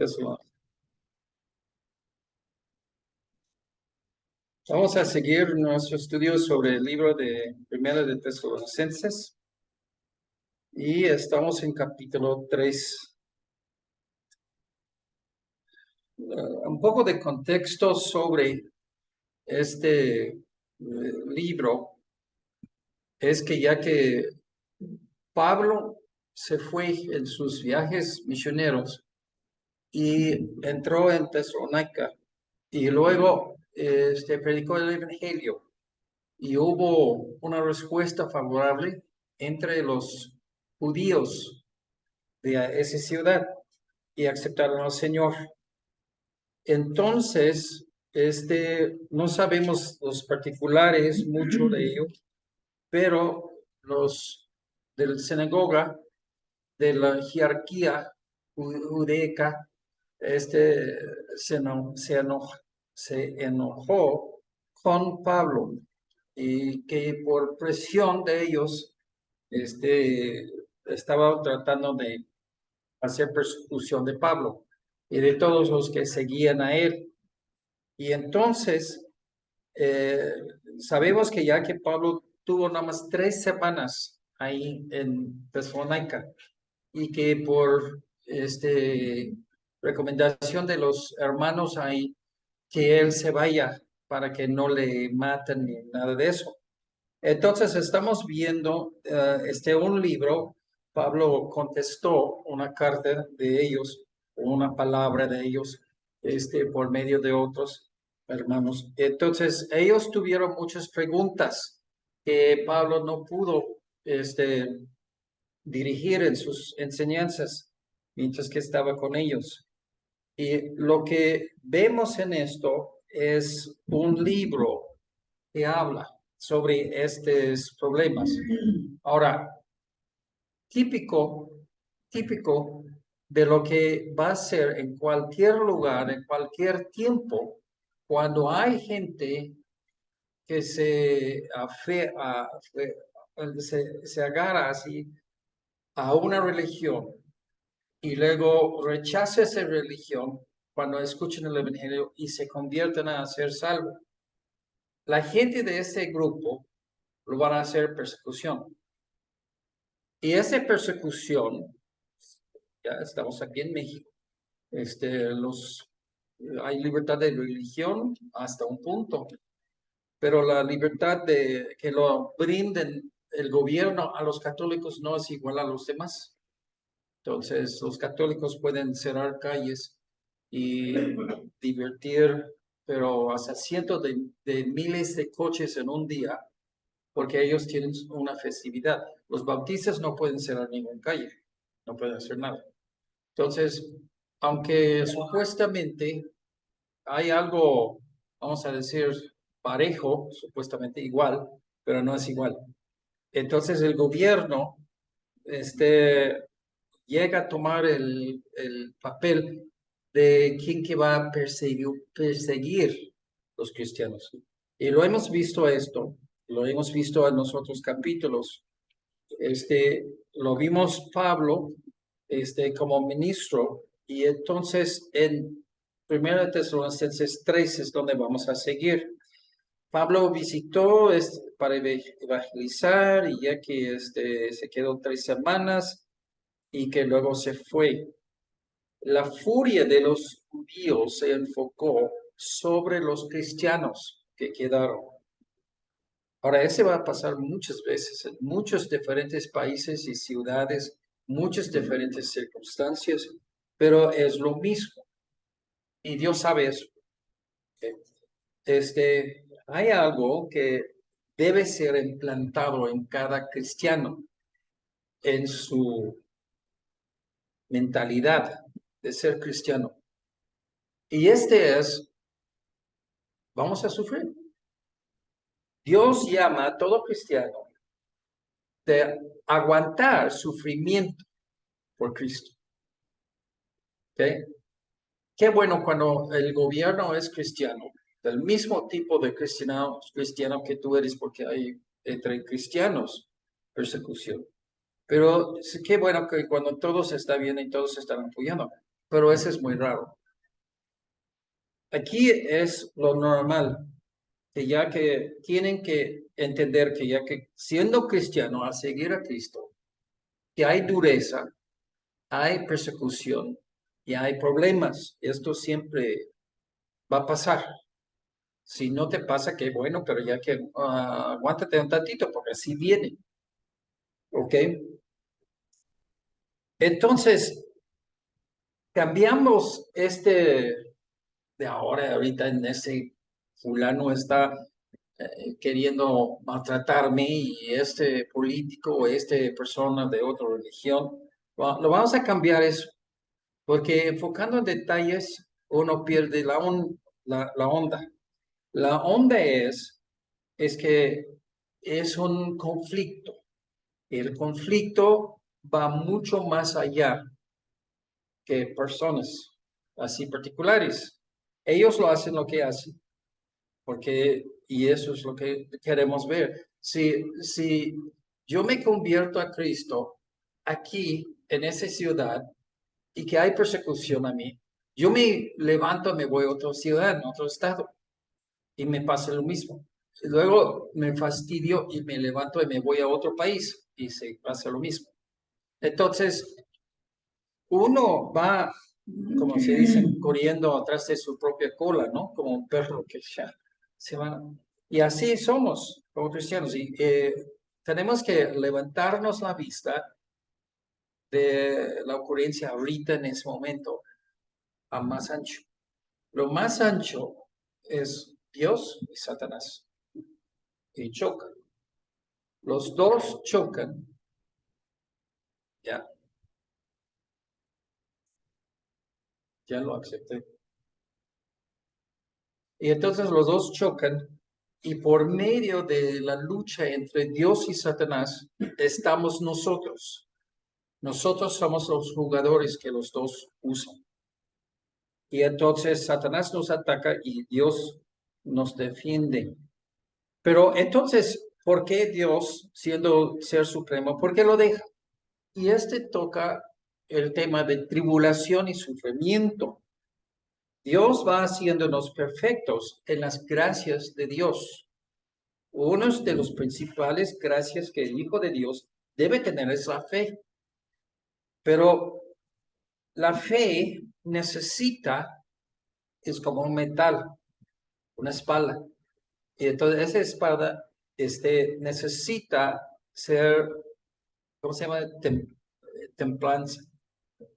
Eso. Vamos a seguir nuestro estudio sobre el libro de Primera de Tesalonicenses y estamos en capítulo 3. Un poco de contexto sobre este libro es que ya que Pablo se fue en sus viajes misioneros y entró en Tesalónica y luego predicó el Evangelio. Y hubo una respuesta favorable entre los judíos de esa ciudad y aceptaron al Señor. Entonces, no sabemos los particulares, mucho de ello, pero los del sinagoga, de la jerarquía judaica, se enojó con Pablo y que por presión de ellos, estaba tratando de hacer persecución de Pablo y de todos los que seguían a él. Y entonces, eh, sabemos que ya que Pablo tuvo nada más 3 semanas ahí en Tesalónica y que por recomendación de los hermanos ahí, que él se vaya para que no le maten ni nada de eso. Entonces estamos viendo un libro. Pablo contestó una carta de ellos, una palabra de ellos, por medio de otros hermanos. Entonces ellos tuvieron muchas preguntas que Pablo no pudo dirigir en sus enseñanzas mientras que estaba con ellos. Y lo que vemos en esto es un libro que habla sobre estos problemas. Ahora, típico, típico de lo que va a ser en cualquier lugar, en cualquier tiempo, cuando hay gente que se agarra así a una religión y luego rechaza esa religión cuando escuchan el Evangelio y se convierten a ser salvos. La gente de ese grupo lo van a hacer persecución. Y esa persecución, ya estamos aquí en México, hay libertad de religión hasta un punto, pero la libertad de que lo brinden el gobierno a los católicos no es igual a los demás. Entonces, los católicos pueden cerrar calles y divertir, pero hasta cientos de miles de coches en un día, porque ellos tienen una festividad. Los bautistas no pueden cerrar ninguna calle, no pueden hacer nada. Entonces, aunque supuestamente hay algo, vamos a decir, parejo, supuestamente igual, pero no es igual. Entonces, el gobierno llega a tomar el papel de quien que va a perseguir los cristianos. Y lo hemos visto esto, lo hemos visto en los otros capítulos. Lo vimos Pablo, como ministro, y entonces en 1 Tesalonicenses 3 es donde vamos a seguir. Pablo visitó para evangelizar, y ya que se quedó 3 semanas y que luego se fue. La furia de los judíos se enfocó sobre los cristianos que quedaron. Ahora, ese va a pasar muchas veces en muchos diferentes países y ciudades, muchas diferentes circunstancias, pero es lo mismo. Y Dios sabe eso. Hay algo que debe ser implantado en cada cristiano, en su mentalidad de ser cristiano. Y vamos a sufrir. Dios llama a todo cristiano de aguantar sufrimiento por Cristo. ¿Okay? Qué bueno cuando el gobierno es cristiano, del mismo tipo de cristiano que tú eres, porque hay entre cristianos persecución. Pero qué bueno que cuando todos están bien y todos están apoyando. pero eso es muy raro. Aquí es lo normal, que ya que tienen que entender que ya que siendo cristiano, al seguir a Cristo, que hay dureza, hay persecución y hay problemas. Esto siempre va a pasar. Si no te pasa, qué bueno, pero ya que aguántate un tantito porque así viene. ¿Ok? Entonces, cambiamos de ahora, ahorita en ese fulano está queriendo maltratarme y este político o este persona de otra religión, lo vamos a cambiar eso, porque enfocando en detalles uno pierde la onda. La onda es que es un conflicto. El conflicto va mucho más allá que personas así particulares. Ellos lo hacen lo que hacen, porque, y eso es lo que queremos ver. Si yo me convierto a Cristo aquí, en esa ciudad, y que hay persecución a mí, yo me levanto, me voy a otra ciudad, en otro estado, y me pasa lo mismo. Y luego me fastidio y me levanto y me voy a otro país, y se pasa lo mismo. Entonces, uno va, como se dice, corriendo atrás de su propia cola, ¿no? Como un perro que ya se va. Y así somos como cristianos. Y tenemos que levantarnos la vista de la ocurrencia ahorita en ese momento a más ancho. Lo más ancho es Dios y Satanás. Y chocan. Los dos chocan. Ya, ya lo acepté. Y entonces los dos chocan y por medio de la lucha entre Dios y Satanás estamos nosotros. Nosotros somos los jugadores que los dos usan. Y entonces Satanás nos ataca y Dios nos defiende. Pero entonces, ¿por qué Dios, siendo ser supremo, por qué lo deja? Y este toca el tema de tribulación y sufrimiento. Dios va haciéndonos perfectos en las gracias de Dios. Uno de los principales gracias que el Hijo de Dios debe tener es la fe. Pero la fe necesita, es como un metal, una espada. Y entonces esa espada necesita ser, ¿cómo se llama? Templanza,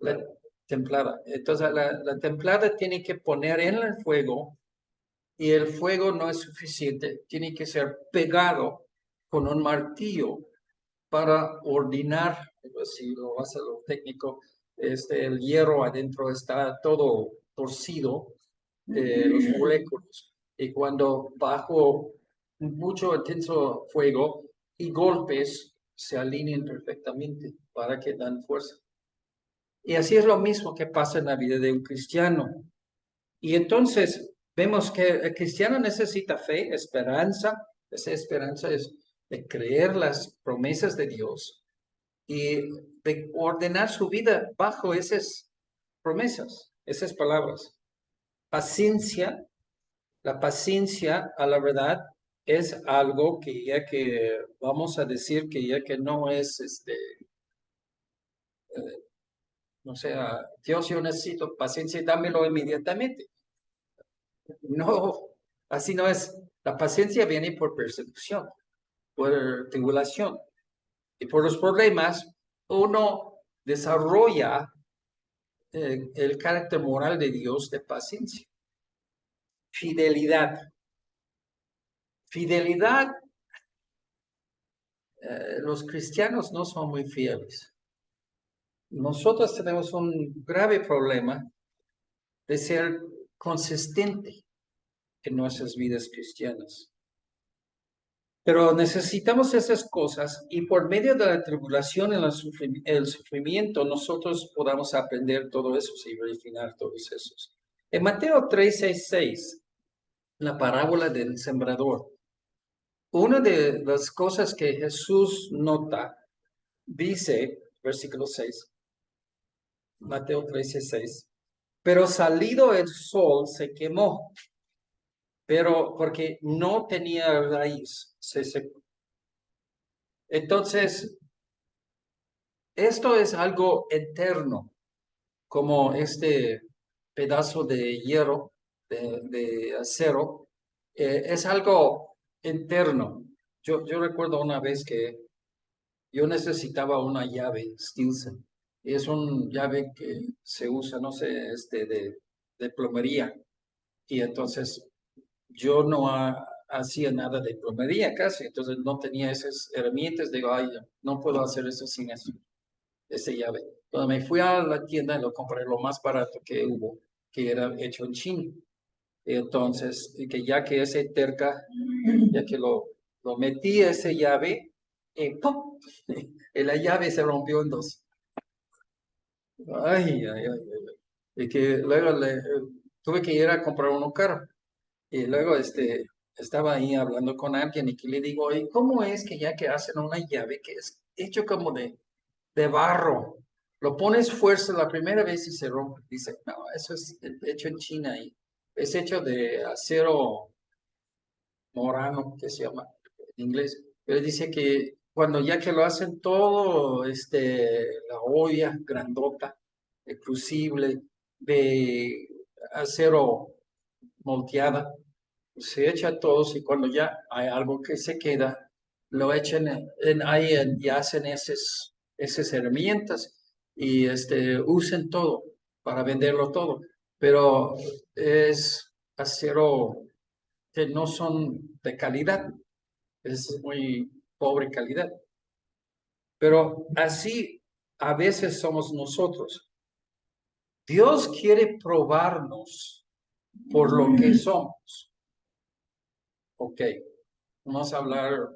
la templada. Entonces la templada tiene que poner en el fuego y el fuego no es suficiente, tiene que ser pegado con un martillo para ordenar, si lo hace lo técnico, el hierro adentro está todo torcido, los moléculas, y cuando bajo mucho intenso fuego y golpes se alinean perfectamente para que dan fuerza. Y así es lo mismo que pasa en la vida de un cristiano. Y entonces vemos que el cristiano necesita fe, esperanza. Esa esperanza es de creer las promesas de Dios y de ordenar su vida bajo esas promesas, esas palabras. Paciencia, la paciencia a la verdad es algo que ya que vamos a decir que ya que no es no sea, Dios, yo necesito paciencia y dámelo inmediatamente. No, así no es. La paciencia viene por persecución, por tribulación y por los problemas. Uno desarrolla el carácter moral de Dios de paciencia. Fidelidad. Fidelidad, los cristianos no son muy fieles. Nosotros tenemos un grave problema de ser consistente en nuestras vidas cristianas. Pero necesitamos esas cosas y por medio de la tribulación y el sufrimiento nosotros podamos aprender todo eso y refinar todos esos. En Mateo 3:6, la parábola del sembrador, una de las cosas que Jesús nota, dice, versículo 6, Mateo 13:6. Pero salido el sol se quemó, pero porque no tenía raíz, se secó. Entonces, esto es algo eterno, como este pedazo de hierro, de acero, es algo eterno. Yo recuerdo una vez que yo necesitaba una llave Stilson. Es un llave que se usa, no sé, de plomería. Y entonces yo no hacía nada de plomería casi, entonces no tenía esas herramientas. Digo, ay, no puedo hacer eso sin eso, esa llave. Cuando me fui a la tienda, lo compré lo más barato que hubo, que era hecho en China. Y entonces, y que ya que ese terca, ya que lo metí esa llave, y ¡pum! Y la llave se rompió en dos. Ay, ay, ay, ay. Y que luego tuve que ir a comprar uno caro. Y luego estaba ahí hablando con alguien y que le digo, ¿y cómo es que ya que hacen una llave que es hecho como de barro, lo pones fuerza la primera vez y se rompe? Dice, no, eso es hecho en China y es hecho de acero morano, que se llama en inglés. Pero dice que cuando ya que lo hacen todo, la olla grandota, el crucible de acero moldeada, se echa todos y cuando ya hay algo que se queda, lo echan ahí y hacen esas herramientas y usen todo para venderlo todo. Pero es acero que no son de calidad, es muy pobre calidad. Pero así a veces somos nosotros. Dios quiere probarnos por lo que somos. Ok, vamos a hablar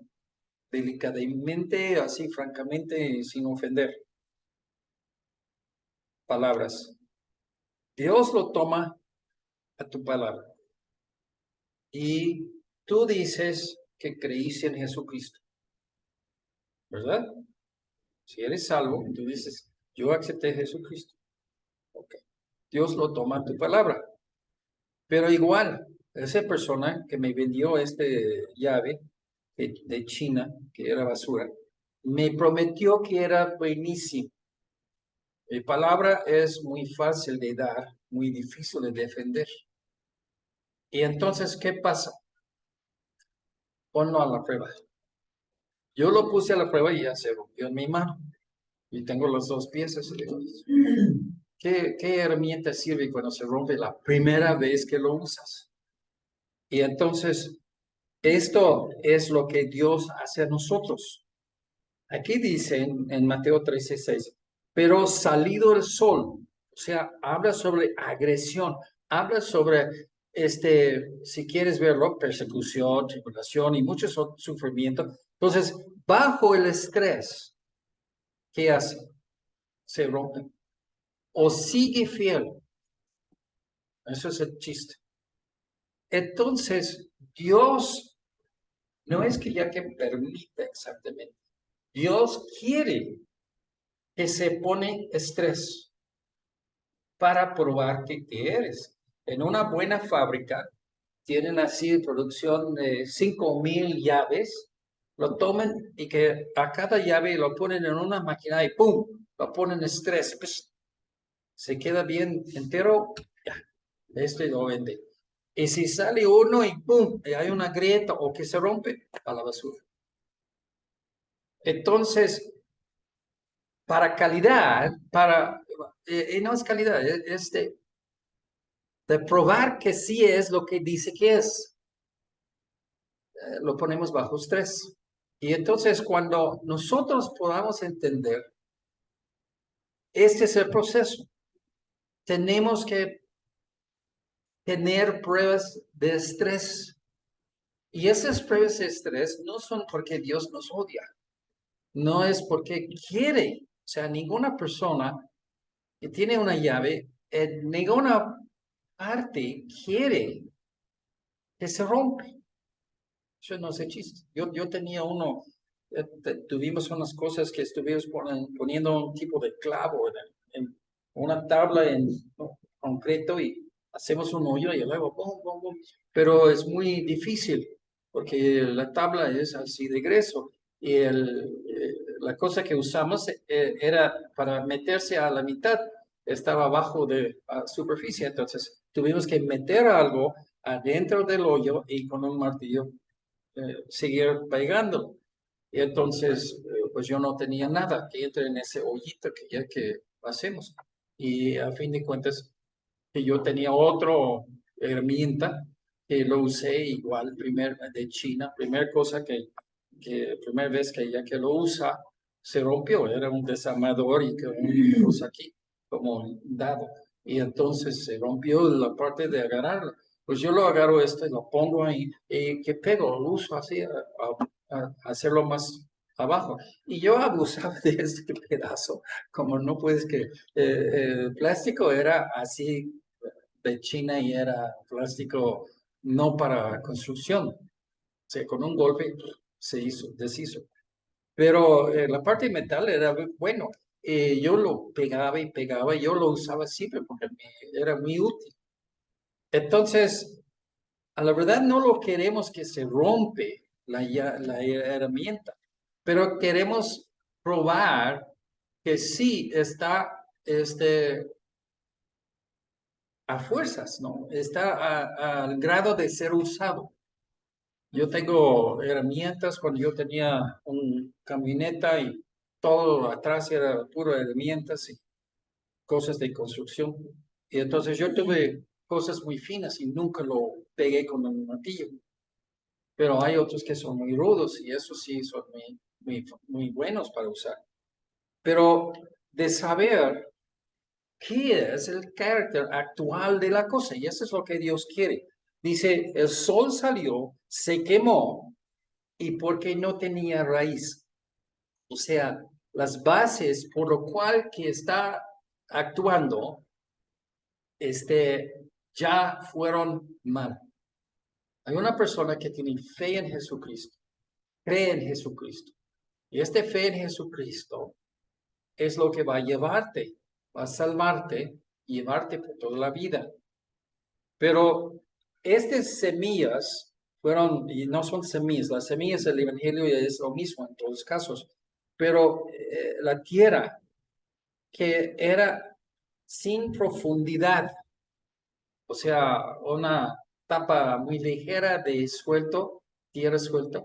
delicadamente, así francamente, sin ofender. Palabras. Dios lo toma a tu palabra y tú dices que creíste en Jesucristo, ¿verdad? Si eres salvo, tú dices, yo acepté a Jesucristo. Ok. Dios lo toma a tu palabra. Pero igual, esa persona que me vendió llave de China, que era basura, me prometió que era buenísimo. Mi palabra es muy fácil de dar, muy difícil de defender. Y entonces, ¿qué pasa? Ponlo a la prueba. Yo lo puse a la prueba y ya se rompió en mi mano. Y tengo las dos piezas. ¿Qué herramienta sirve cuando se rompe la primera vez que lo usas? Y entonces, esto es lo que Dios hace a nosotros. Aquí dice en Mateo 13:6, pero salido el sol, o sea, habla sobre agresión, habla sobre, si quieres verlo, persecución, tribulación y muchos sufrimientos. Entonces, bajo el estrés, ¿qué hace? Se rompe. O sigue fiel. Eso es el chiste. Entonces, Dios no es que ya que permite exactamente. Dios quiere que se pone estrés para probar que eres. En una buena fábrica tienen así producción de 5,000 llaves, lo toman y que a cada llave lo ponen en una máquina y ¡pum! Lo ponen estrés. Pues, se queda bien entero, ya, lo vende. Y si sale uno y ¡pum! Y hay una grieta o que se rompe, a la basura. Entonces, para calidad, no es calidad, de probar que sí es lo que dice que es, lo ponemos bajo estrés. Y entonces cuando nosotros podamos entender, este es el proceso. Tenemos que tener pruebas de estrés. Y esas pruebas de estrés no son porque Dios nos odia, no es porque quiere. O sea, ninguna persona que tiene una llave, en ninguna parte quiere que se rompa. Eso no es el chiste. Yo tenía uno, tuvimos unas cosas que estuvimos poniendo un tipo de clavo en una tabla, ¿no? concreto y hacemos un hoyo y luego, pum, pum, pum. Pero es muy difícil porque la tabla es así de grueso y la cosa que usamos era para meterse a la mitad, estaba abajo de la superficie, entonces tuvimos que meter algo adentro del hoyo y con un martillo seguir pegándolo. Y entonces, pues yo no tenía nada que entre en ese hoyito que ya que hacemos. Y a fin de cuentas, que yo tenía otro herramienta que lo usé igual, de China, primera cosa primera vez que ya que lo usa, se rompió, era un desarmador y que una cosa aquí, como un dado. Y entonces se rompió la parte de agarrarlo. Pues yo lo agarro esto y lo pongo ahí, y que pego, lo uso así, a hacerlo más abajo. Y yo abusaba de este pedazo, como no puedes que el plástico era así de China y era plástico no para construcción. O sea, con un golpe deshizo. Pero la parte de metal era bueno. Yo lo pegaba y pegaba, y yo lo usaba siempre porque era muy útil. Entonces, a la verdad no lo queremos que se rompe la herramienta, pero queremos probar que sí está a fuerzas, ¿no? Está al grado de ser usado. Yo tengo herramientas cuando yo tenía un camioneta y todo atrás era puro herramientas y cosas de construcción. Y entonces yo tuve cosas muy finas y nunca lo pegué con un martillo. Pero hay otros que son muy rudos y esos sí son muy buenos para usar. Pero de saber qué es el carácter actual de la cosa, y eso es lo que Dios quiere. Dice, el sol salió, se quemó, y porque no tenía raíz. O sea, las bases por lo cual que está actuando, ya fueron mal. Hay una persona que tiene fe en Jesucristo, cree en Jesucristo. Y esta fe en Jesucristo es lo que va a llevarte, va a salvarte y llevarte por toda la vida. Pero estas semillas fueron, y no son semillas, las semillas del Evangelio es lo mismo en todos los casos, pero la tierra que era sin profundidad, o sea, una tapa muy ligera de suelto, tierra suelta,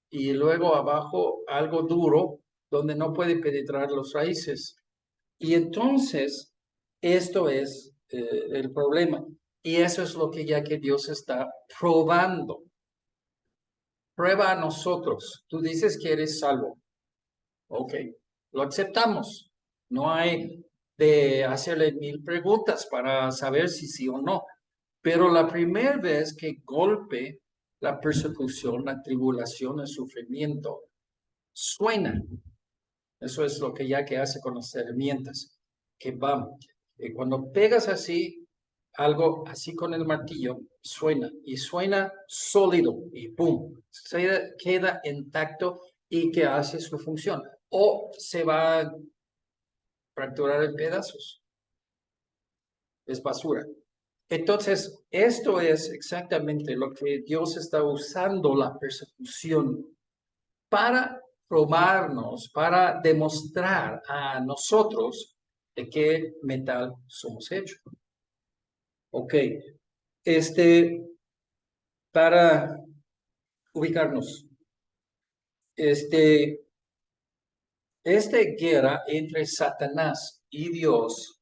y luego abajo algo duro donde no puede penetrar los raíces. Y entonces, esto es el problema. Y eso es lo que ya que Dios está probando. Prueba a nosotros. Tú dices que eres salvo. Ok, lo aceptamos. No hay de hacerle 1000 preguntas para saber si sí o no. Pero la primera vez que golpe la persecución, la tribulación, el sufrimiento, suena. Eso es lo que ya que hace con las herramientas, que van. Cuando pegas así, algo así con el martillo, suena y suena sólido y ¡pum! Se queda intacto y que hace su función. O se va a fracturar en pedazos. Es basura. Entonces, esto es exactamente lo que Dios está usando la persecución para probarnos, para demostrar a nosotros de qué metal somos hechos. Ok, este, para ubicarnos, este, esta guerra entre Satanás y Dios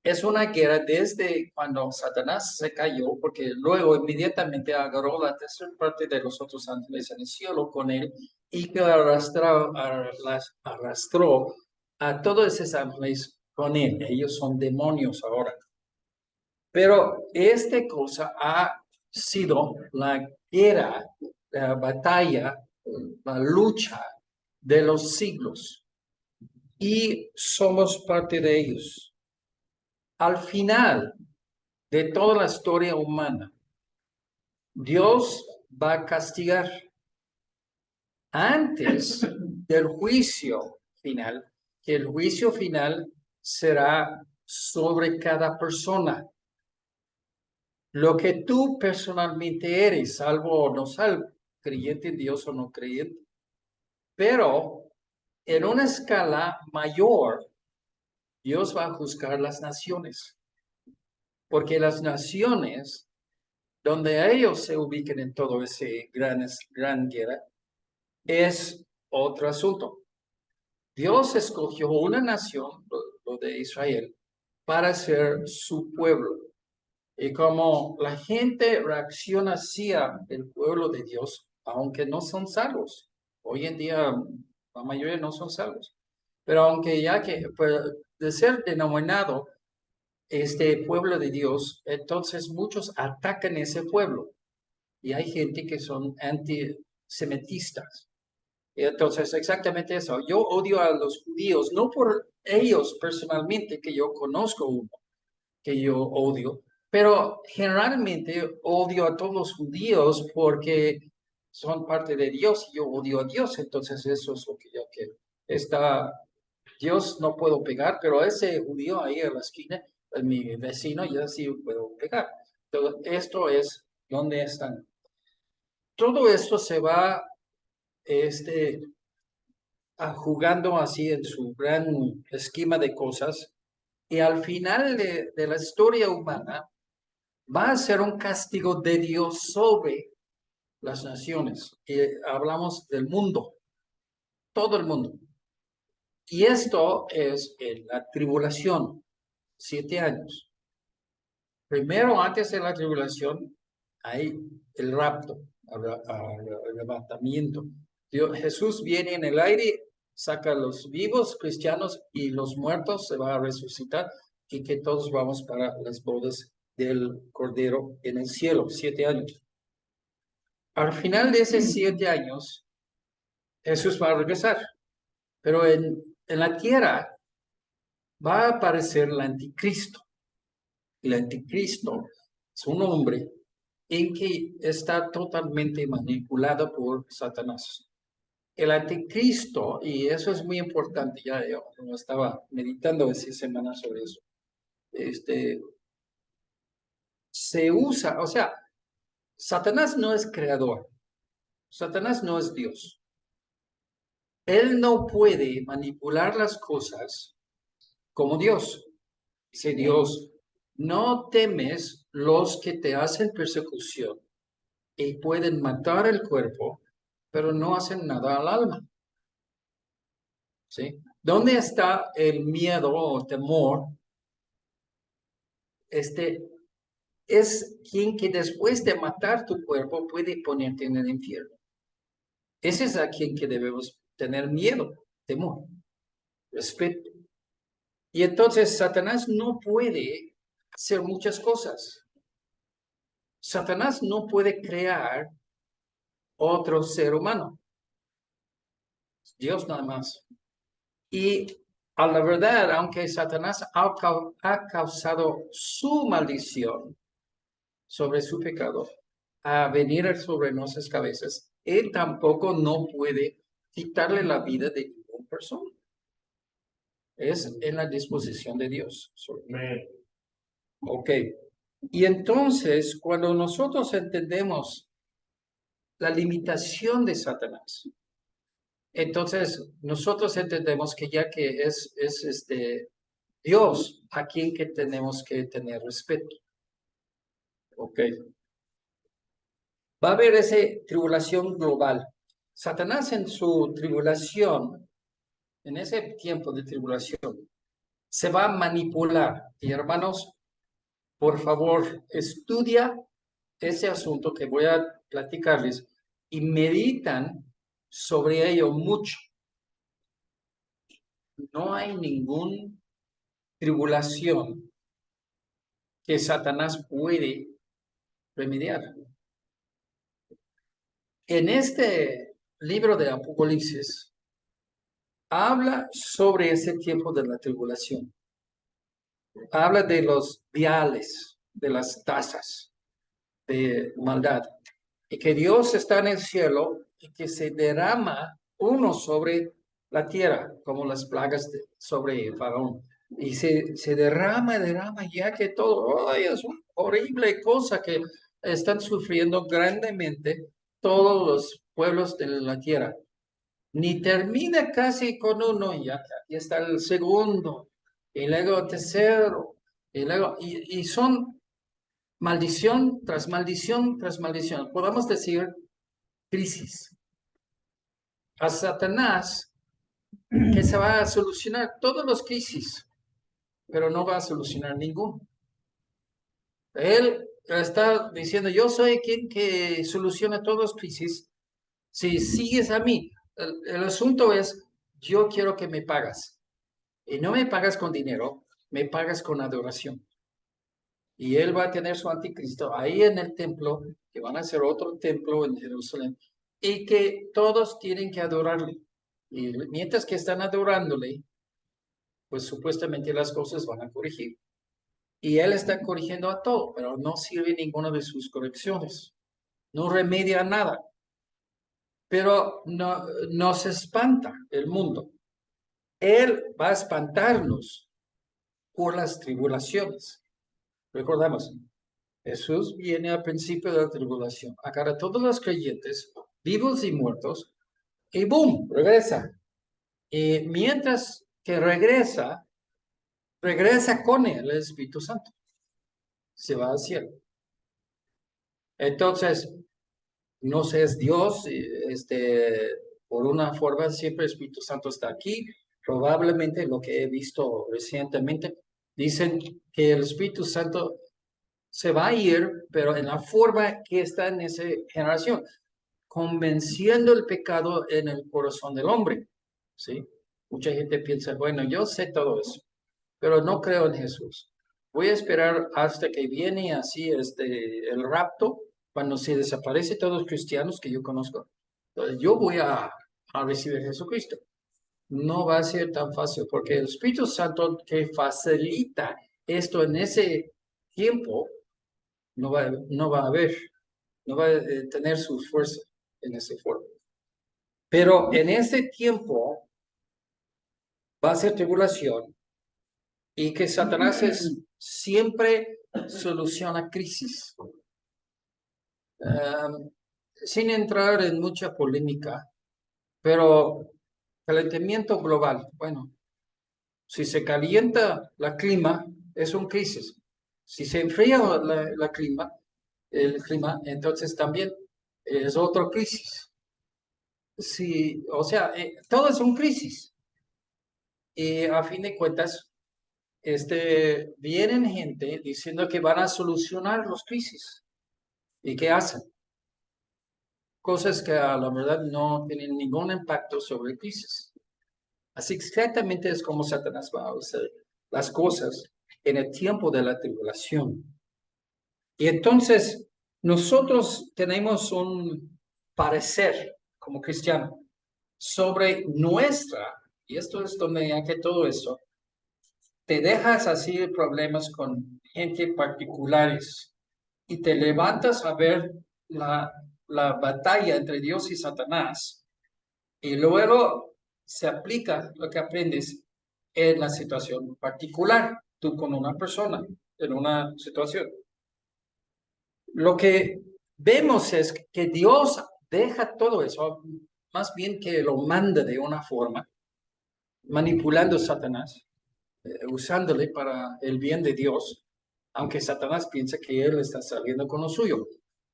es una guerra desde cuando Satanás se cayó, porque luego inmediatamente agarró la tercera parte de los otros ángeles en el cielo con él y que arrastró a todos esos ángeles con él. Ellos son demonios ahora. Pero esta cosa ha sido la guerra, la batalla, la lucha de los siglos y somos parte de ellos. Al final de toda la historia humana, Dios va a castigar antes del juicio final, que el juicio final será sobre cada persona. Lo que tú personalmente eres, salvo o no salvo, creyente en Dios o no creyente. Pero en una escala mayor, Dios va a juzgar las naciones, porque las naciones, donde ellos se ubiquen en todo ese gran guerra, es otro asunto. Dios escogió una nación, lo de Israel, para ser su pueblo. Y como la gente reacciona hacia el pueblo de Dios, aunque no son salvos. Hoy en día la mayoría no son salvos. Pero aunque ya que pues, de ser denominado este pueblo de Dios, entonces muchos atacan ese pueblo. Y hay gente que son antisemitistas. Y entonces, exactamente eso. Yo odio a los judíos, no por ellos personalmente, que yo conozco uno, que yo odio, pero generalmente odio a todos los judíos porque son parte de Dios y yo odio a Dios. Entonces, eso es lo que yo quiero. Está, Dios no puedo pegar, pero ese judío ahí en la esquina, mi vecino, ya sí puedo pegar. Todo esto es donde están. Todo esto se va este, jugando así en su gran esquema de cosas y al final de la historia humana va a ser un castigo de Dios sobre las naciones. Y hablamos del mundo, todo el mundo. Y esto es en la tribulación, 7 años. Primero, antes de la tribulación, hay el rapto, arrebatamiento. Jesús viene en el aire, saca a los vivos cristianos y los muertos se va a resucitar y que todos vamos para las bodas del Cordero en el cielo, 7 años. Al final de esos 7 años, Jesús va a regresar, pero en la tierra va a aparecer el anticristo. El anticristo es un hombre en que está totalmente manipulado por Satanás. El anticristo, y eso es muy importante, ya yo estaba meditando esta semana sobre eso, se usa, o sea, Satanás no es creador, Satanás no es Dios. Él no puede manipular las cosas como Dios. Dice Dios, no temes los que te hacen persecución y pueden matar el cuerpo, pero no hacen nada al alma. ¿Sí? ¿Dónde está el miedo o temor? Es quien que después de matar tu cuerpo puede ponerte en el infierno. Ese es a quien que debemos tener miedo, temor, respeto. Y entonces Satanás no puede hacer muchas cosas. Satanás no puede crear otro ser humano. Dios nada más. Y a la verdad, aunque Satanás ha causado su maldición sobre su pecado, a venir sobre nuestras cabezas, él tampoco no puede quitarle la vida de ninguna persona. Es en la disposición de Dios. Ok. Y entonces, cuando nosotros entendemos la limitación de Satanás, entonces nosotros entendemos que ya que es Dios a quien que tenemos que tener respeto. Ok. Va a haber esa tribulación global. Satanás en su tribulación, en ese tiempo de tribulación, se va a manipular. Y hermanos, por favor, estudia ese asunto que voy a platicarles y meditan sobre ello mucho. No hay ninguna tribulación que Satanás puede remediar. En este libro de Apocalipsis habla sobre ese tiempo de la tribulación. Habla de los viales, de las tasas de maldad. Y que Dios está en el cielo y que se derrama uno sobre la tierra, como las plagas sobre el faraón. Y se derrama, ya que todo, ¡ay! Es una horrible cosa que están sufriendo grandemente todos los pueblos de la tierra. Ni termina casi con uno, y ya aquí está el segundo, y luego el tercero, y son maldición tras maldición tras maldición. Podemos decir crisis. A Satanás que se va a solucionar todas las crisis, pero no va a solucionar ninguno. Él está diciendo, yo soy quien que soluciona todas las crisis si sigues a mí. El asunto es, yo quiero que me pagas. Y no me pagas con dinero, me pagas con adoración. Y él va a tener su anticristo ahí en el templo, que van a hacer otro templo en Jerusalén, y que todos tienen que adorarle. Y mientras que están adorándole, pues supuestamente las cosas van a corregir. Y él está corrigiendo a todo, pero no sirve ninguna de sus correcciones. No remedia nada. Pero no, nos espanta el mundo. Él va a espantarnos por las tribulaciones. Recordamos, Jesús viene al principio de la tribulación, agarra a todos los creyentes, vivos y muertos, y ¡boom! Regresa. Y mientras que regresa, regresa con él el Espíritu Santo. Se va al cielo. Entonces, no sé, es Dios, por una forma, siempre el Espíritu Santo está aquí. Probablemente lo que he visto recientemente, dicen que el Espíritu Santo se va a ir, pero en la forma que está en esa generación, convenciendo el pecado en el corazón del hombre, ¿sí? Mucha gente piensa, bueno, yo sé todo eso, pero no creo en Jesús. Voy a esperar hasta que viene así el rapto, cuando se desaparece todos los cristianos que yo conozco. Entonces, yo voy a recibir a Jesucristo. No va a ser tan fácil, porque el Espíritu Santo que facilita esto en ese tiempo no va a haber, no va a tener su fuerza en ese forma. Pero en ese tiempo va a ser tribulación y que Satanás siempre soluciona crisis. Sin entrar en mucha polémica, pero calentamiento global, bueno, si se calienta la clima, es un crisis. Si se enfría el clima, entonces también es otra crisis. Sí, o sea, todo es un crisis. Y a fin de cuentas, vienen gente diciendo que van a solucionar los crisis. ¿Y qué hacen? Cosas que a la verdad no tienen ningún impacto sobre crisis. Así exactamente es como Satanás va a hacer las cosas en el tiempo de la tribulación. Y entonces, nosotros tenemos un parecer como cristiano sobre y esto es donde ya que todo eso, te dejas así de problemas con gente particulares y te levantas a ver la batalla entre Dios y Satanás y luego se aplica lo que aprendes en la situación particular, tú con una persona, en una situación. Lo que vemos es que Dios deja todo eso, más bien que lo manda de una forma, manipulando a Satanás, usándole para el bien de Dios, aunque Satanás piensa que él está saliendo con lo suyo.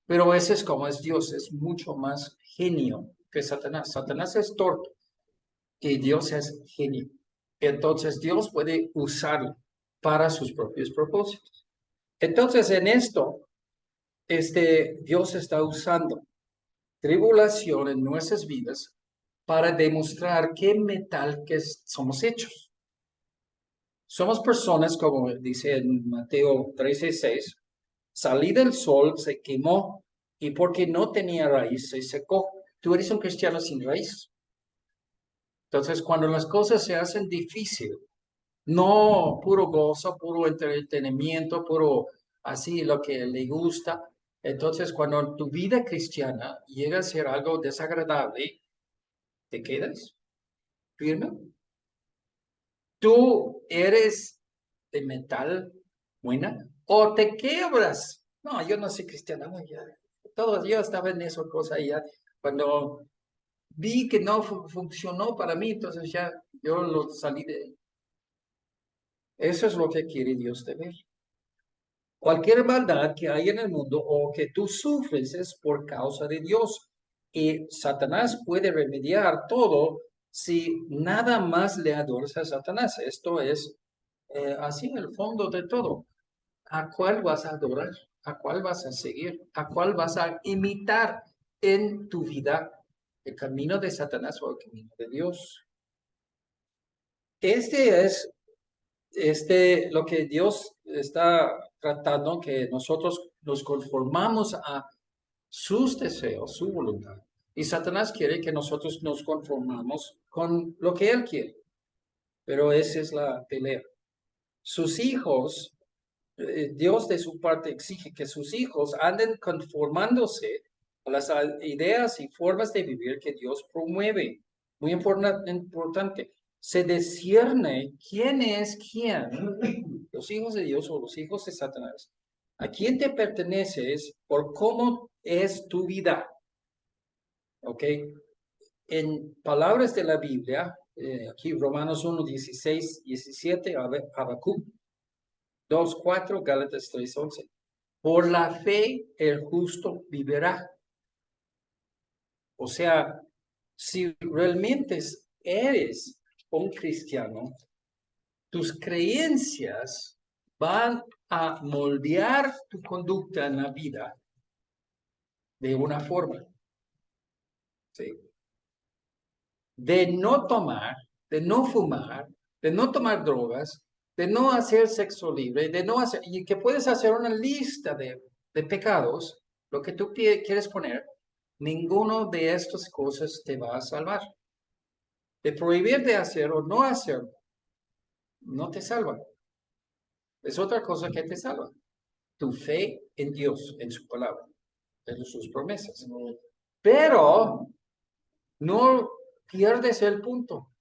Pero ese es como es Dios, es mucho más genio que Satanás. Satanás es torpe y Dios es genio. Entonces Dios puede usarlo para sus propios propósitos. Entonces en esto, Dios está usando tribulación en nuestras vidas para demostrar qué metal que somos hechos. Somos personas, como dice en Mateo 13:6, salí del sol, se quemó, y porque no tenía raíz, se secó. Tú eres un cristiano sin raíz. Entonces, cuando las cosas se hacen difíciles, no puro gozo, puro entretenimiento, puro así lo que le gusta. Entonces, cuando tu vida cristiana llega a ser algo desagradable, te quedas firme. ¿Tú eres de metal buena o te quebras? No, yo no soy cristiano. No, ya, yo estaba en esa cosa y ya cuando vi que no funcionó para mí, entonces ya yo lo salí de... Eso es lo que quiere Dios de ver. Cualquier maldad que hay en el mundo o que tú sufres es por causa de Dios. Y Satanás puede remediar todo si nada más le adoras a Satanás. Esto es así en el fondo de todo. ¿A cuál vas a adorar? ¿A cuál vas a seguir? ¿A cuál vas a imitar en tu vida? ¿El camino de Satanás o el camino de Dios? Este es lo que Dios está tratando, que nosotros nos conformamos a sus deseos, su voluntad. Y Satanás quiere que nosotros nos conformamos con lo que él quiere. Pero esa es la pelea. Sus hijos, Dios de su parte exige que sus hijos anden conformándose a las ideas y formas de vivir que Dios promueve. Muy importante. Se discierne quién es quién, los hijos de Dios o los hijos de Satanás. ¿A quién te perteneces por cómo es tu vida? ¿Ok? En palabras de la Biblia, aquí Romanos 1, 16, 17, Habacuc 2, 4, Gálatas 3, 11. Por la fe el justo vivirá. O sea, si realmente eres un cristiano, tus creencias van a moldear tu conducta en la vida de una forma, ¿sí? De no tomar, de no fumar, de no tomar drogas, de no hacer sexo libre, de no hacer, y que puedes hacer una lista de pecados, lo que tú quieres poner, ninguno de estas cosas te va a salvar. De prohibir de hacer o no hacer, no te salva. Es otra cosa que te salva. Tu fe en Dios, en su palabra, en sus promesas. Pero no pierdes el punto.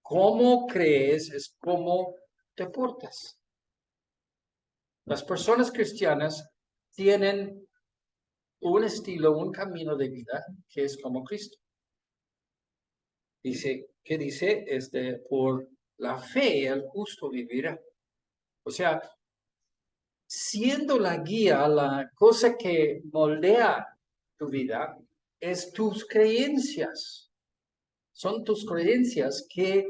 Cómo crees es cómo te portas. Las personas cristianas tienen un estilo, un camino de vida que es como Cristo. Dice, ¿qué dice? Por la fe el justo vivirá. O sea, siendo la guía, la cosa que moldea tu vida, es tus creencias. Son tus creencias que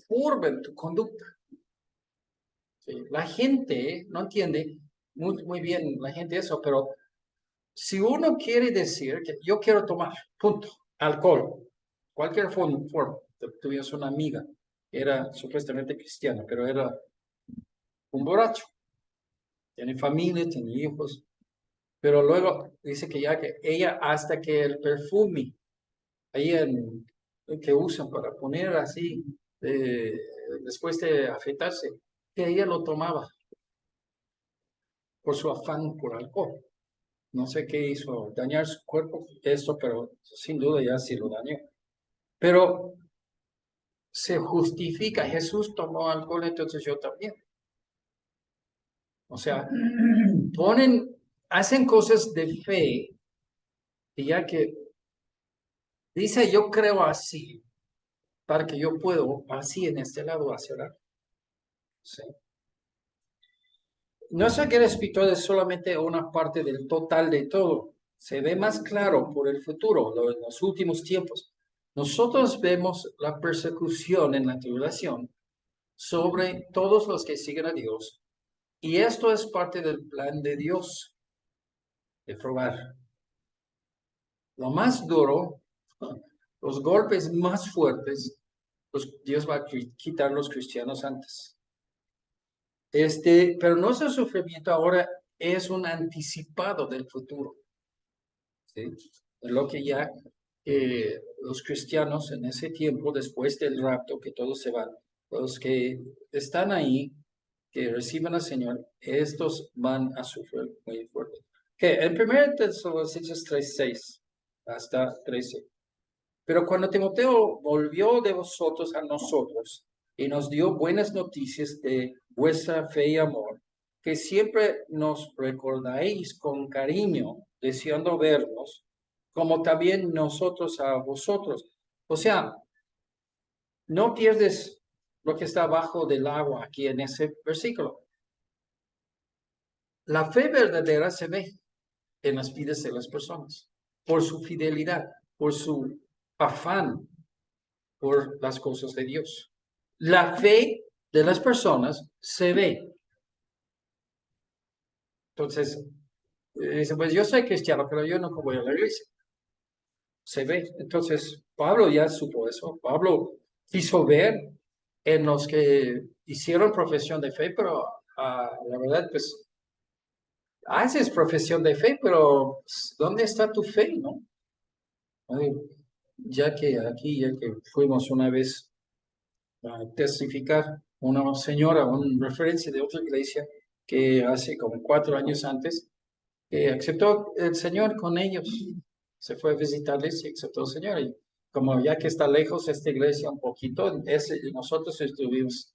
forman tu conducta. Sí, la gente no entiende muy bien la gente eso, pero si uno quiere decir que yo quiero tomar, punto, alcohol, cualquier forma, tuvimos una amiga, era supuestamente cristiana, pero era un borracho, tiene familia, tiene hijos, pero luego dice que ya que ella hasta que el perfume ahí que usan para poner así después de afeitarse, que ella lo tomaba por su afán por alcohol. No sé qué hizo, dañar su cuerpo, esto, pero sin duda ya sí lo dañó. Pero se justifica, Jesús tomó alcohol, entonces yo también. O sea, hacen cosas de fe, y ya que dice yo creo así, para que yo puedo así en este lado hacer algo. ¿Sí? No sé que el espiritual es solamente una parte del total de todo. Se ve más claro por el futuro, en los últimos tiempos. Nosotros vemos la persecución en la tribulación sobre todos los que siguen a Dios. Y esto es parte del plan de Dios, de probar. Lo más duro, los golpes más fuertes, Dios va a quitar los cristianos antes. Pero nuestro sufrimiento ahora es un anticipado del futuro. ¿Sí? Lo que ya los cristianos en ese tiempo, después del rapto, que todos se van, los que están ahí, que reciban al Señor, estos van a sufrir muy fuerte. Que en 1 Tesalonicenses 3:6 hasta 13. Pero cuando Timoteo volvió de vosotros a nosotros, y nos dio buenas noticias de vuestra fe y amor, que siempre nos recordáis con cariño, deseando vernos, como también nosotros a vosotros. O sea, no pierdes lo que está abajo del agua aquí en ese versículo. La fe verdadera se ve en las vidas de las personas, por su fidelidad, por su afán por las cosas de Dios. La fe de las personas se ve. Entonces, dice, pues yo soy cristiano, pero yo no voy a la iglesia. Se ve. Entonces, Pablo ya supo eso. Pablo quiso ver en los que hicieron profesión de fe, pero la verdad, pues, haces profesión de fe, pero pues, ¿dónde está tu fe, no? Ay, ya que aquí, ya que fuimos una vez a testificar una señora, una referencia de otra iglesia que hace como 4 años antes, aceptó el Señor con ellos. Se fue a visitarles y aceptó el Señor. Y como ya que está lejos esta iglesia un poquito, nosotros estuvimos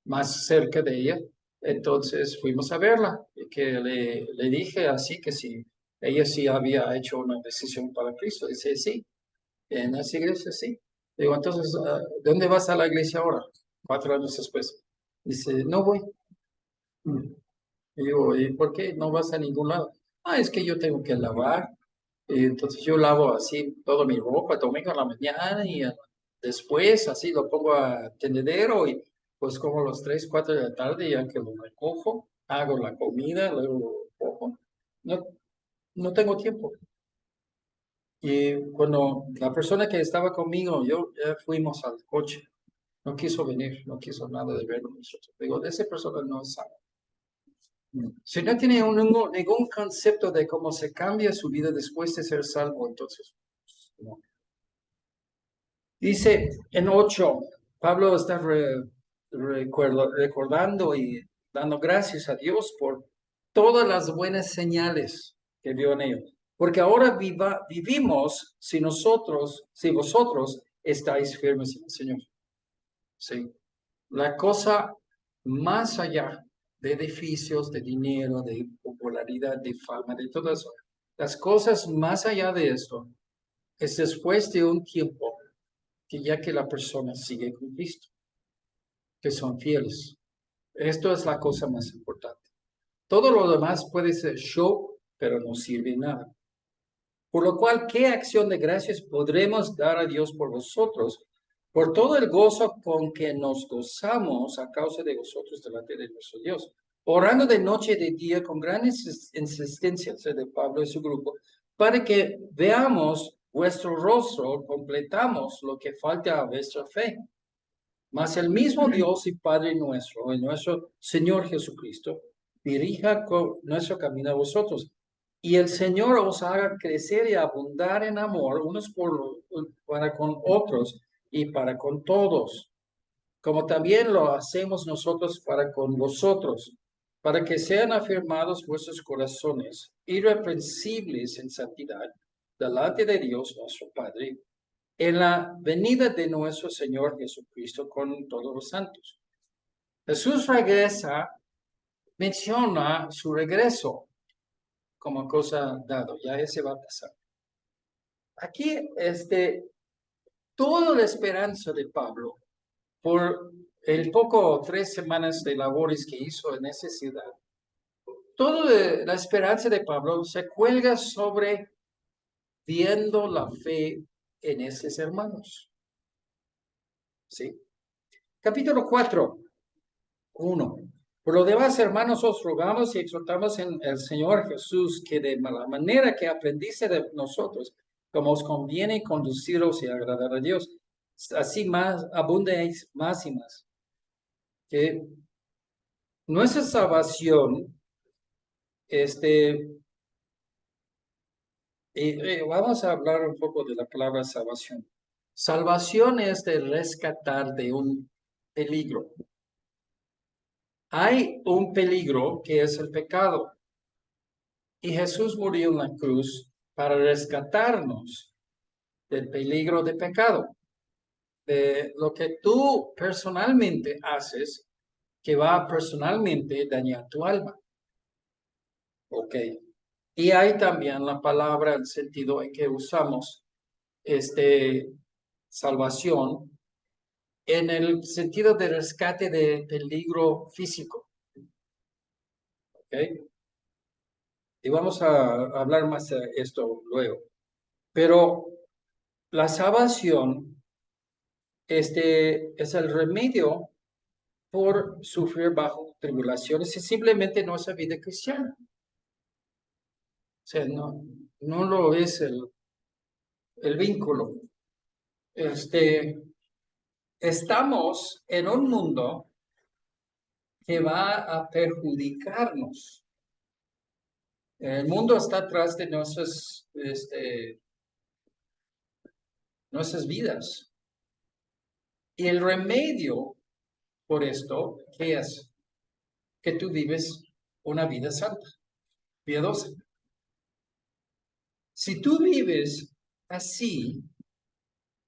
más cerca de ella, entonces fuimos a verla. Y que le dije así que si ella sí había hecho una decisión para Cristo. Dice, sí, en esa iglesia sí. Digo, entonces, ¿dónde vas a la iglesia ahora? 4 años después. Dice, no voy. Y digo, ¿y por qué no vas a ningún lado? Ah, es que yo tengo que lavar. Y entonces yo lavo así toda mi ropa, domingo a la mañana y después así lo pongo a tendedero y pues como a las 3, 4 de la tarde ya que lo recojo, hago la comida, luego lo recojo. No, no tengo tiempo. Y cuando la persona que estaba conmigo, yo ya fuimos al coche, no quiso venir, no quiso nada de ver con nosotros. Digo, esa persona no es sana. Si no tiene ningún concepto de cómo se cambia su vida después de ser salvo, entonces, no. Dice en 8, Pablo está recordando y dando gracias a Dios por todas las buenas señales que vio en ellos. Porque ahora vivimos si vosotros estáis firmes en el Señor. Sí. La cosa más allá de edificios, de dinero, de popularidad, de fama, de todo eso. Las cosas más allá de esto es después de un tiempo que ya que la persona sigue con Cristo, que son fieles. Esto es la cosa más importante. Todo lo demás puede ser show, pero no sirve nada. Por lo cual, ¿qué acción de gracias podremos dar a Dios por vosotros? Por todo el gozo con que nos gozamos a causa de vosotros delante de nuestro Dios. Orando de noche y de día con gran insistencia de Pablo y su grupo, para que veamos vuestro rostro, completamos lo que falta a vuestra fe. Mas el mismo Dios y Padre nuestro, y nuestro Señor Jesucristo, dirija nuestro camino a vosotros. Y el Señor os haga crecer y abundar en amor unos para con otros y para con todos, como también lo hacemos nosotros para con vosotros, para que sean afirmados vuestros corazones, irreprensibles en santidad, delante de Dios nuestro Padre en la venida de nuestro Señor Jesucristo con todos los santos. Jesús regresa, menciona su regreso como cosa dado, ya ese va a pasar. Aquí, toda la esperanza de Pablo por el poco 3 semanas de labores que hizo en esa ciudad, toda la esperanza de Pablo se cuelga sobre viendo la fe en esos hermanos. ¿Sí? Capítulo 4. 1. Por lo demás, hermanos, os rogamos y exhortamos en el Señor Jesús que de la manera que aprendiste de nosotros, como os conviene conduciros y agradar a Dios, así más abundéis más y más. Que nuestra salvación, vamos a hablar un poco de la palabra salvación. Salvación es de rescatar de un peligro. Hay un peligro que es el pecado. Y Jesús murió en la cruz para rescatarnos del peligro de pecado. de lo que tú personalmente haces que va a personalmente dañar tu alma. Ok. Y hay también la palabra, el sentido en que usamos salvación en el sentido de rescate de peligro físico. ¿Ok? Y vamos a hablar más de esto luego. Pero la salvación es el remedio por sufrir bajo tribulaciones y simplemente no es la vida cristiana. O sea, no lo es el vínculo. Estamos en un mundo que va a perjudicarnos. El mundo está atrás de nuestras vidas. Y el remedio por esto, ¿qué es? Que tú vives una vida santa, piadosa. Si tú vives así,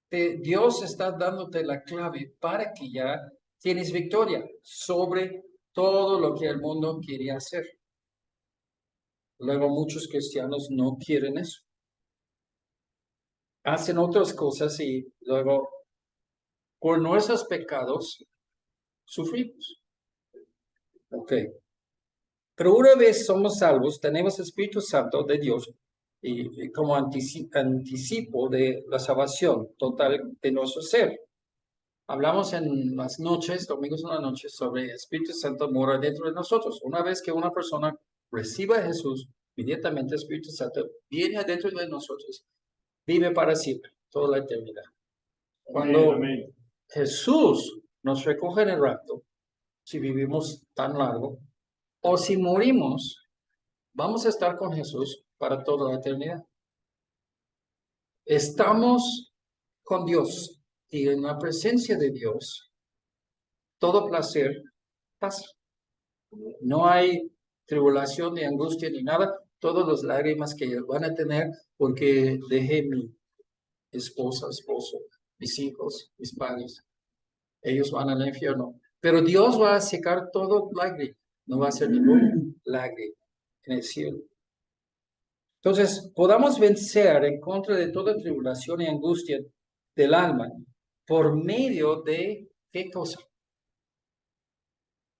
Dios está dándote la clave para que ya tienes victoria sobre todo lo que el mundo quiere hacer. Luego muchos cristianos no quieren eso. Hacen otras cosas y luego por nuestros pecados sufrimos. Ok. Pero una vez somos salvos, tenemos Espíritu Santo de Dios y como anticipo de la salvación total de nuestro ser. Hablamos en las noches, domingos en la noche, sobre el Espíritu Santo mora dentro de nosotros. Una vez que una persona reciba a Jesús, inmediatamente el Espíritu Santo viene adentro de nosotros, vive para siempre, toda la eternidad. Cuando Jesús nos recoge en el rapto, si vivimos tan largo, o si morimos, vamos a estar con Jesús para toda la eternidad. Estamos con Dios y en la presencia de Dios, todo placer pasa. No hay tribulación ni angustia ni nada. Todas las lágrimas que van a tener porque dejé mi esposa, esposo, mis hijos, mis padres. Ellos van al infierno. Pero Dios va a secar todo lágrima. No va a ser ningún lágrima en el cielo. Entonces, podamos vencer en contra de toda tribulación y angustia del alma por medio de, ¿qué cosa?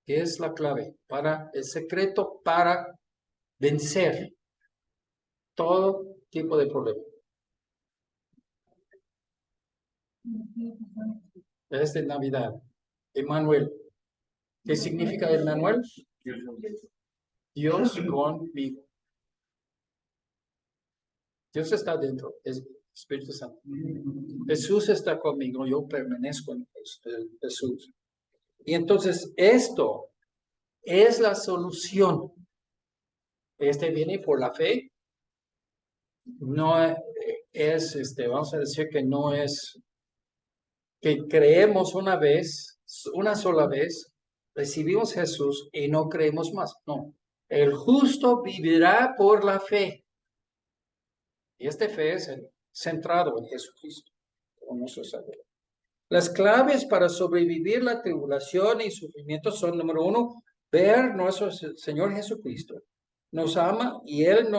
¿Qué es la clave? Para el secreto para vencer todo tipo de problema. Es de Navidad. Emmanuel. ¿Qué significa Emmanuel? Dios conmigo. Dios está dentro, es Espíritu Santo. Jesús está conmigo, yo permanezco en Jesús. Y entonces esto es la solución. Viene por la fe. No es, vamos a decir que no es que creemos una sola vez, recibimos Jesús y no creemos más. No, el justo vivirá por la fe. Y esta fe es centrado en Jesucristo, como nuestro Salvador. Las claves para sobrevivir la tribulación y sufrimiento son, número uno, ver nuestro Señor Jesucristo. Nos ama y Él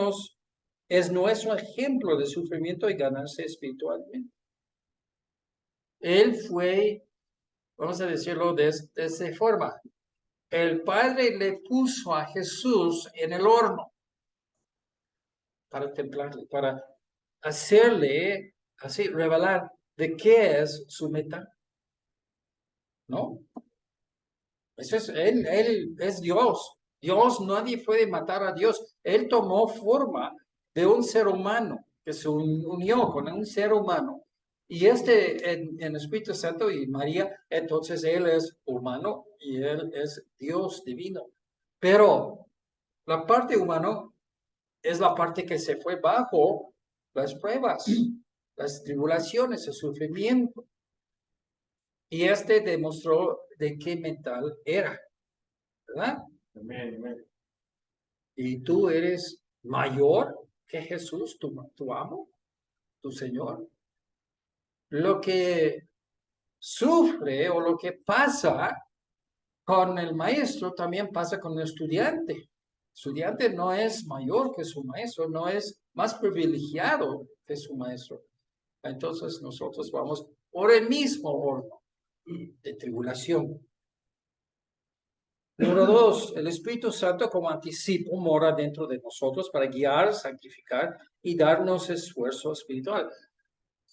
es nuestro ejemplo de sufrimiento y ganarse espiritualmente. Él fue, vamos a decirlo de esta forma, el Padre le puso a Jesús en el horno para templarle, para hacerle, así, revelar de qué es su meta. ¿No? Él es Dios. Dios, nadie puede matar a Dios. Él tomó forma de un ser humano que se unió con un ser humano. Y en Espíritu Santo y María, entonces Él es humano y Él es Dios divino. Pero la parte humana es la parte que se fue bajo las pruebas, las tribulaciones, el sufrimiento. Y demostró de qué metal era, ¿verdad? Amén. Y tú eres mayor que Jesús, tu amo, tu Señor. Lo que sufre o lo que pasa con el maestro también pasa con el estudiante. El estudiante no es mayor que su maestro, no es más privilegiado que su maestro. Entonces nosotros vamos por el mismo horno de tribulación. Número 2, el Espíritu Santo como anticipo mora dentro de nosotros para guiar, santificar y darnos esfuerzo espiritual.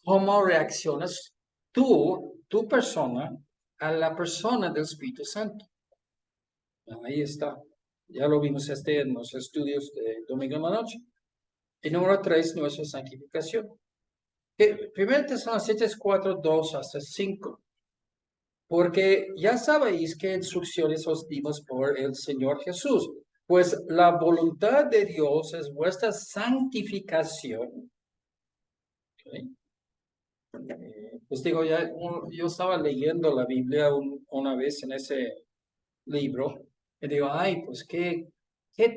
¿Cómo reaccionas tú, tu persona, a la persona del Espíritu Santo? Ahí está. Ya lo vimos en los estudios de domingo en la noche. Y número 3, nuestra santificación. Primero Tesalonicenses 4, 2 hasta 5. Porque ya sabéis qué instrucciones os dimos por el Señor Jesús. Pues la voluntad de Dios es vuestra santificación. ¿Okay? Pues digo, yo estaba leyendo la Biblia una vez en ese libro y digo, ay, pues qué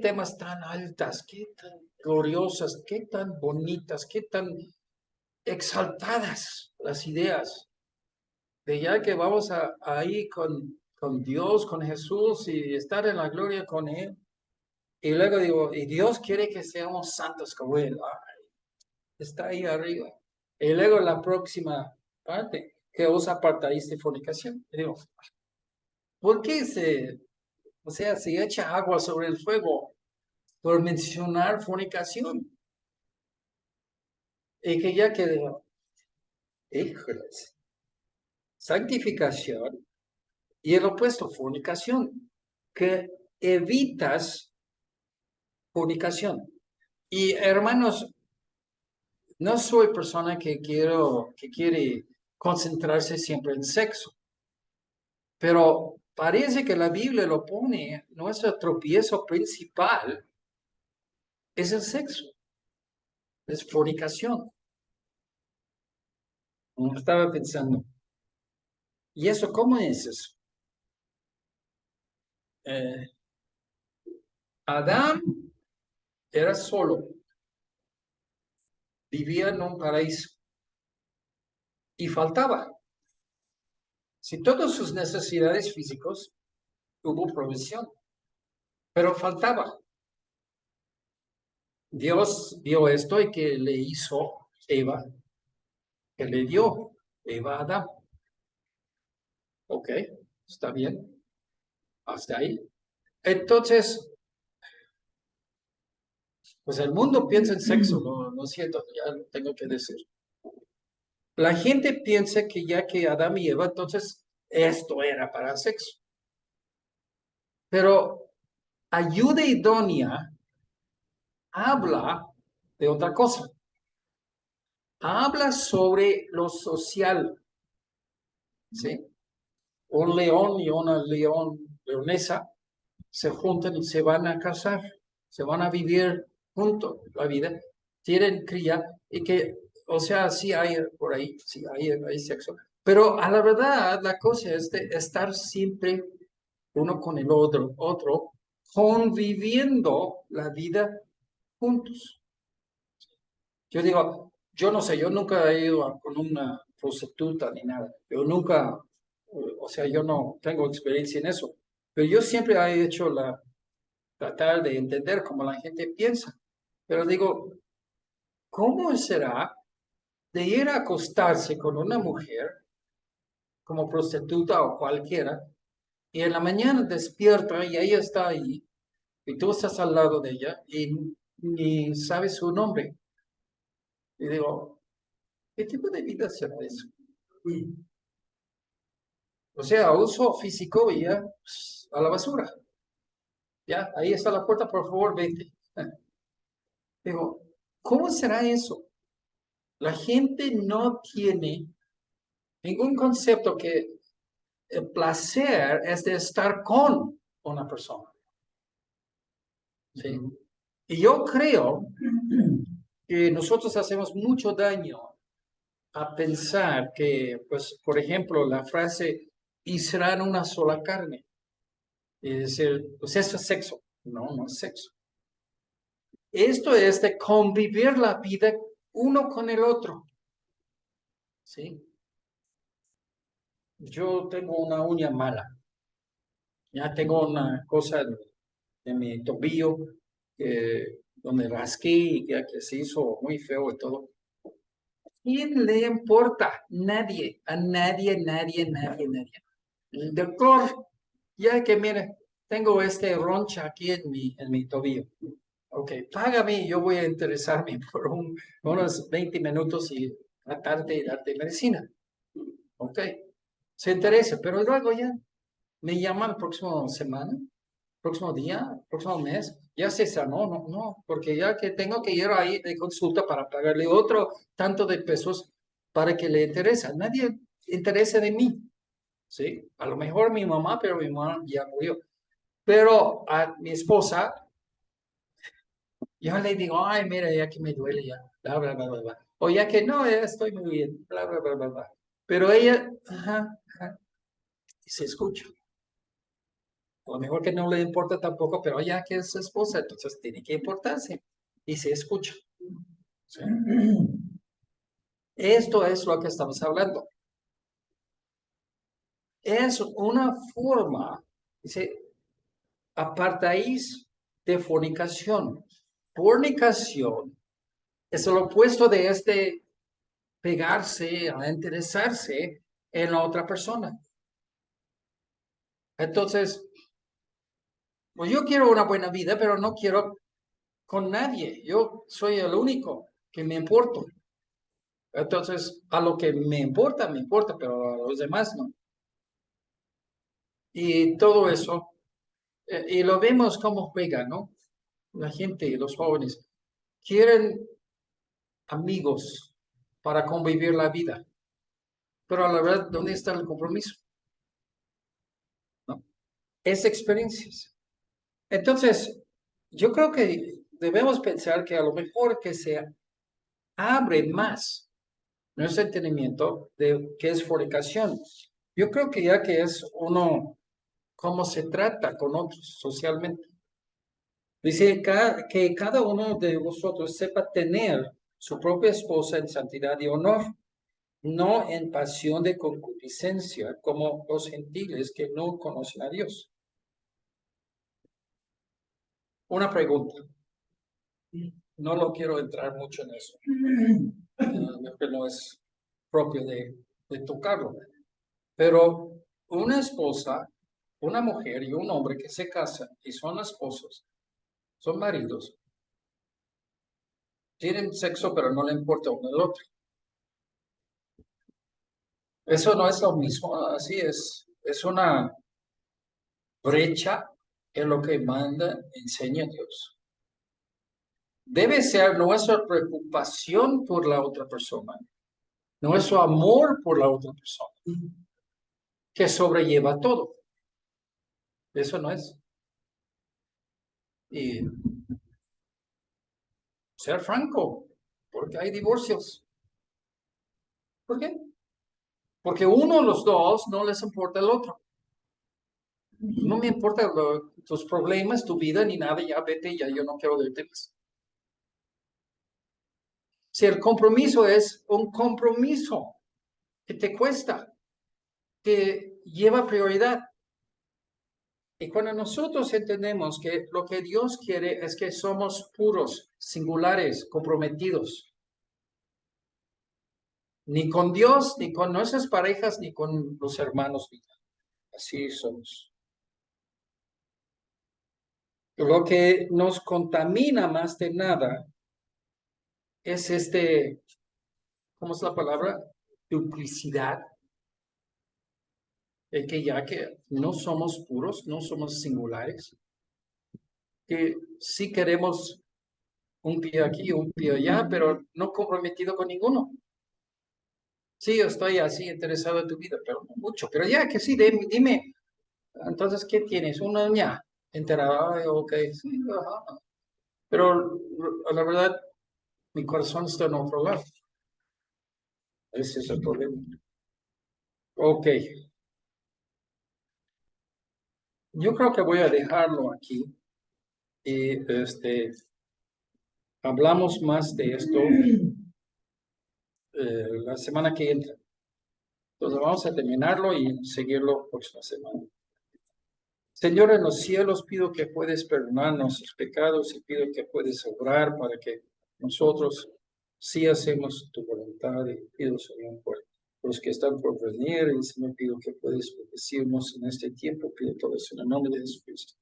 temas tan altas, qué tan gloriosas, qué tan bonitas, qué tan exaltadas las ideas de ya que vamos a ir con Dios, con Jesús y estar en la gloria con Él. Y luego digo, y Dios quiere que seamos santos como Él. Ay, está ahí arriba. Y luego la próxima parte, que os apartaréis de fornicación. Y digo, ¿por qué se echa agua sobre el fuego por mencionar fornicación? Y que ya que digo, híjoles, santificación y el opuesto, fornicación, que evitas fornicación. Y hermanos, no soy persona que quiere concentrarse siempre en sexo, pero parece que la Biblia lo pone, nuestro tropiezo principal es el sexo, es fornicación. Estaba pensando, ¿y eso cómo es eso? Eh, Adán era solo, vivía en un paraíso y faltaba. Si todas sus necesidades físicos hubo provisión, pero faltaba. Dios vio esto y que le hizo Eva, que le dio Eva a Adán. Ok, está bien, hasta ahí. Entonces, pues el mundo piensa en sexo, no siento, ya lo tengo que decir. La gente piensa que ya que Adán y Eva, entonces esto era para sexo. Pero ayuda idónea habla de otra cosa. Habla sobre lo social, ¿sí? Un león y una leonesa se juntan y se van a casar, se van a vivir juntos la vida, tienen cría y que, o sea, sí hay por ahí, sí hay sexo, pero a la verdad la cosa es de estar siempre uno con el otro conviviendo la vida juntos. Yo digo, yo no sé, yo nunca he ido con una prostituta ni nada. Yo nunca, o sea, yo no tengo experiencia en eso. Pero yo siempre he hecho tratar de entender cómo la gente piensa. Pero digo, ¿cómo será de ir a acostarse con una mujer como prostituta o cualquiera y en la mañana despierta y ella está ahí y tú estás al lado de ella y ni sabes su nombre? Y digo, ¿qué tipo de vida será eso? O sea, uso físico y ya pues, a la basura. Ya, ahí está la puerta, por favor, vete. Digo, ¿cómo será eso? La gente no tiene ningún concepto que el placer es de estar con una persona. ¿Sí? Y yo creo que nosotros hacemos mucho daño a pensar que, pues, por ejemplo, la frase, y serán una sola carne. Es decir, pues esto es sexo. No, no es sexo. Esto es de convivir la vida uno con el otro. ¿Sí? yo tengo una uña mala. Ya tengo una cosa en mi tobillo donde rasqué y que se hizo muy feo y todo. ¿Quién le importa? Nadie, a nadie, nadie, nadie, nadie. El doctor, ya que mire, tengo este roncha aquí en mi tobillo. Ok, págame, yo voy a interesarme por unos 20 minutos y tratarte de darte medicina. Ok, se interesa, pero luego ya me llaman próxima semana, próximo día, próximo mes, ya se sanó, no, no, porque ya que tengo que ir ahí de consulta para pagarle otro tanto de pesos para que le interesa. Nadie interesa de mí, ¿sí? A lo mejor mi mamá, pero mi mamá ya murió. Pero a mi esposa, yo le digo, ay, mira, ya que me duele ya, bla, bla, bla, bla, bla. O ya que no, ya estoy muy bien, bla, bla, bla, bla, bla. Pero ella, ajá, ajá, y se escucha. A lo mejor que no le importa tampoco, pero ya que es su esposa, entonces tiene que importarse. Y se escucha. ¿Sí? Esto es lo que estamos hablando. Es una forma, dice, apartáis de fornicación. Fornicación es el opuesto de este pegarse, a interesarse en la otra persona. Entonces, pues yo quiero una buena vida, pero no quiero con nadie. Yo soy el único que me importo. Entonces, a lo que me importa, pero a los demás no. Y todo eso, y lo vemos como juega, ¿no? La gente, los jóvenes, quieren amigos para convivir la vida, pero a la verdad, ¿dónde está el compromiso? ¿No? Es experiencias. Entonces, yo creo que debemos pensar que a lo mejor que se abre más nuestro entendimiento de qué es fornicación. Yo creo que ya que es uno, cómo se trata con otros socialmente. Dice que cada uno de vosotros sepa tener su propia esposa en santidad y honor, no en pasión de concupiscencia, como los gentiles que no conocen a Dios. Una pregunta. No lo quiero entrar mucho en eso, que no es propio de tocarlo. Pero una esposa, una mujer y un hombre que se casan y son esposos, son maridos, tienen sexo pero no le importa uno al otro. Eso no es lo mismo, así es una brecha en lo que manda, enseña Dios. Debe ser nuestra preocupación por la otra persona, nuestro amor por la otra persona, que sobrelleva todo. Eso no es. Y ser franco, porque hay divorcios. ¿Por qué? Porque uno de los dos no les importa el otro. No me importa tus problemas, tu vida, ni nada, ya vete, ya yo no quiero verte más. Si el compromiso es un compromiso que te cuesta, que lleva prioridad. Y cuando nosotros entendemos que lo que Dios quiere es que somos puros, singulares, comprometidos, ni con Dios, ni con nuestras parejas, ni con los hermanos. Así somos. Lo que nos contamina más de nada es ¿cómo es la palabra? Duplicidad. El que ya que no somos puros, no somos singulares, que sí queremos un pie aquí, un pie allá, pero no comprometido con ninguno. Sí, yo estoy así interesado en tu vida, pero no mucho. Pero ya que sí, dime, entonces, ¿qué tienes? Una uña enterada. Ay, ok, sí, ajá. Pero la verdad, mi corazón está en otro lado. Ese es el problema. Ok, yo creo que voy a dejarlo aquí y hablamos más de esto la semana que entra. Entonces vamos a terminarlo y seguirlo próxima semana. Señor, en los cielos pido que puedes perdonar nuestros pecados y pido que puedes obrar para que nosotros sí hacemos tu voluntad y pido, Señor, por los que están por venir y Señor, pido que puedes bendecirnos en este tiempo. Pido todo eso en el nombre de Jesucristo.